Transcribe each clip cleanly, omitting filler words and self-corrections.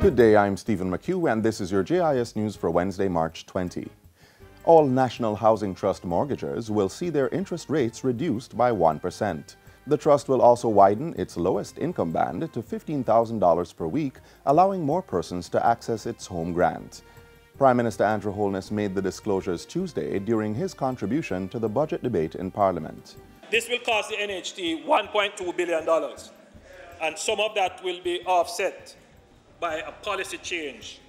Good day, I'm Stephen McHugh, and this is your JIS news for Wednesday, March 20. All National Housing Trust mortgagors will see their interest rates reduced by 1%. The trust will also widen its lowest income band to $15,000 per week, allowing more persons to access its home grant. Prime Minister Andrew Holness made the disclosures Tuesday during his contribution to the budget debate in Parliament. This will cost the NHT $1.2 billion, and some of that will be offset by a policy change,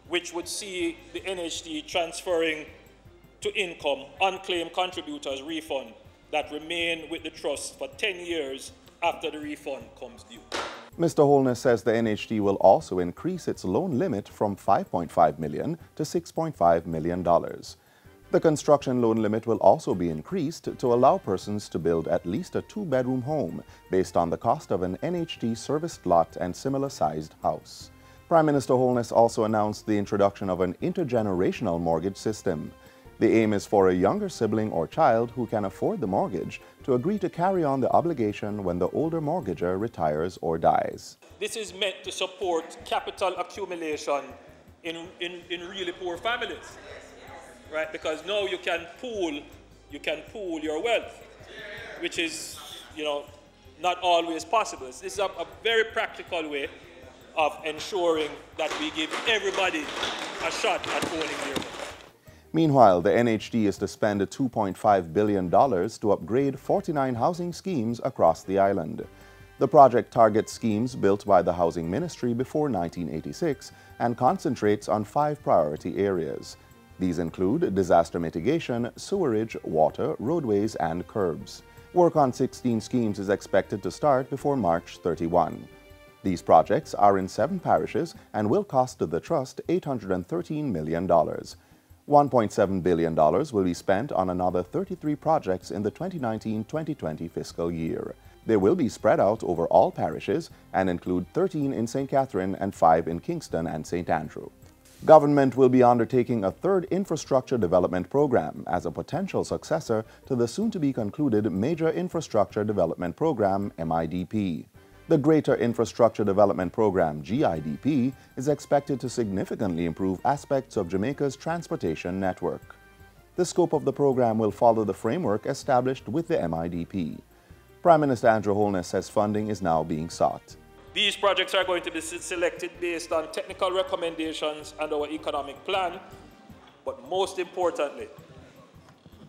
which would see the NHT transferring to income unclaimed contributors' refund that remain with the trust for 10 years after the refund comes due. Mr. Holness says the NHT will also increase its loan limit from $5.5 million to $6.5 million. The construction loan limit will also be increased to allow persons to build at least a two-bedroom home based on the cost of an NHT serviced lot and similar-sized house. Prime Minister Holness also announced the introduction of an intergenerational mortgage system. The aim is for a younger sibling or child who can afford the mortgage to agree to carry on the obligation when the older mortgager retires or dies. This is meant to support capital accumulation in really poor families. Right, because now you can pool your wealth, which is, not always possible. This is a very practical way of ensuring that we give everybody a shot at owning their wealth. Meanwhile, the NHT is to spend $2.5 billion to upgrade 49 housing schemes across the island. The project targets schemes built by the Housing Ministry before 1986 and concentrates on 5 priority areas. These include disaster mitigation, sewerage, water, roadways, and curbs. Work on 16 schemes is expected to start before March 31. These projects are in 7 parishes and will cost the Trust $813 million. $1.7 billion will be spent on another 33 projects in the 2019-2020 fiscal year. They will be spread out over all parishes and include 13 in St. Catherine and 5 in Kingston and St. Andrew. Government will be undertaking a third infrastructure development program as a potential successor to the soon-to-be-concluded Major Infrastructure Development Program, MIDP. The Greater Infrastructure Development Program, GIDP, is expected to significantly improve aspects of Jamaica's transportation network. The scope of the program will follow the framework established with the MIDP. Prime Minister Andrew Holness says funding is now being sought. These projects are going to be selected based on technical recommendations and our economic plan, but most importantly,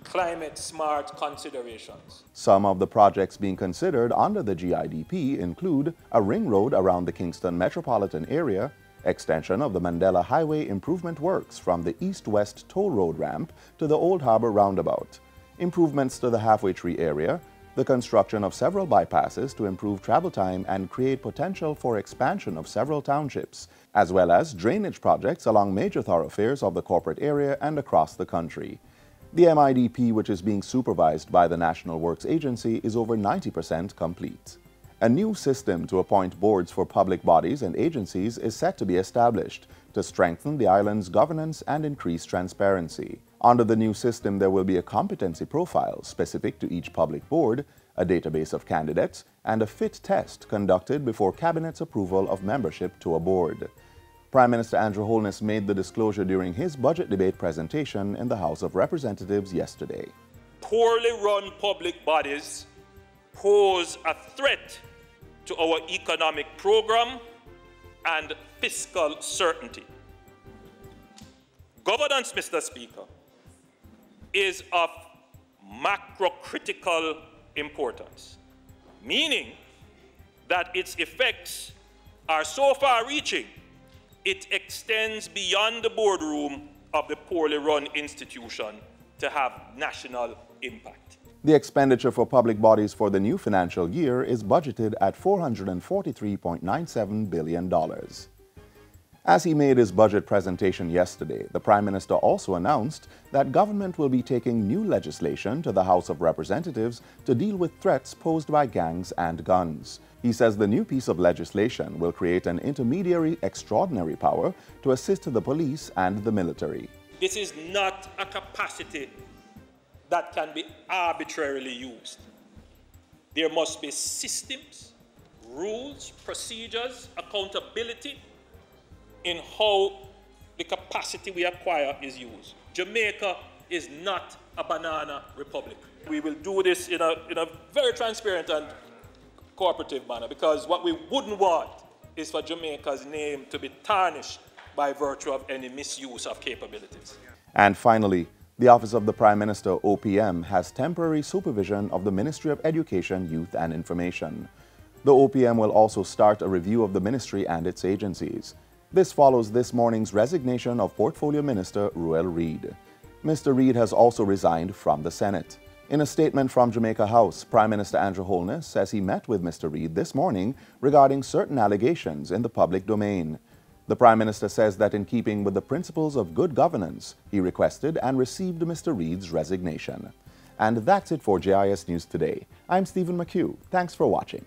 climate-smart considerations. Some of the projects being considered under the GIDP include a ring road around the Kingston metropolitan area, extension of the Mandela Highway improvement works from the east-west toll road ramp to the Old Harbour roundabout, improvements to the Halfway Tree area, the construction of several bypasses to improve travel time and create potential for expansion of several townships, as well as drainage projects along major thoroughfares of the corporate area and across the country. The MIDP, which is being supervised by the National Works Agency, is over 90% complete. A new system to appoint boards for public bodies and agencies is set to be established to strengthen the island's governance and increase transparency. Under the new system, there will be a competency profile specific to each public board, a database of candidates, and a fit test conducted before Cabinet's approval of membership to a board. Prime Minister Andrew Holness made the disclosure during his budget debate presentation in the House of Representatives yesterday. Poorly run public bodies pose a threat to our economic program and fiscal certainty. Governance, Mr. Speaker, is of macro-critical importance, meaning that its effects are so far-reaching, it extends beyond the boardroom of the poorly run institution to have national impact. The expenditure for public bodies for the new financial year is budgeted at $443.97 billion. As he made his budget presentation yesterday, the Prime Minister also announced that government will be taking new legislation to the House of Representatives to deal with threats posed by gangs and guns. He says the new piece of legislation will create an intermediary extraordinary power to assist the police and the military. This is not a capacity that can be arbitrarily used. There must be systems, rules, procedures, accountability, in how the capacity we acquire is used. Jamaica is not a banana republic. We will do this in a very transparent and cooperative manner, because what we wouldn't want is for Jamaica's name to be tarnished by virtue of any misuse of capabilities. And finally, the Office of the Prime Minister, OPM, has temporary supervision of the Ministry of Education, Youth and Information. The OPM will also start a review of the ministry and its agencies. This follows this morning's resignation of Portfolio Minister Ruel Reid. Mr. Reid has also resigned from the Senate. In a statement from Jamaica House, Prime Minister Andrew Holness says he met with Mr. Reid this morning regarding certain allegations in the public domain. The Prime Minister says that in keeping with the principles of good governance, he requested and received Mr. Reid's resignation. And that's it for JIS News Today. I'm Stephen McHugh. Thanks for watching.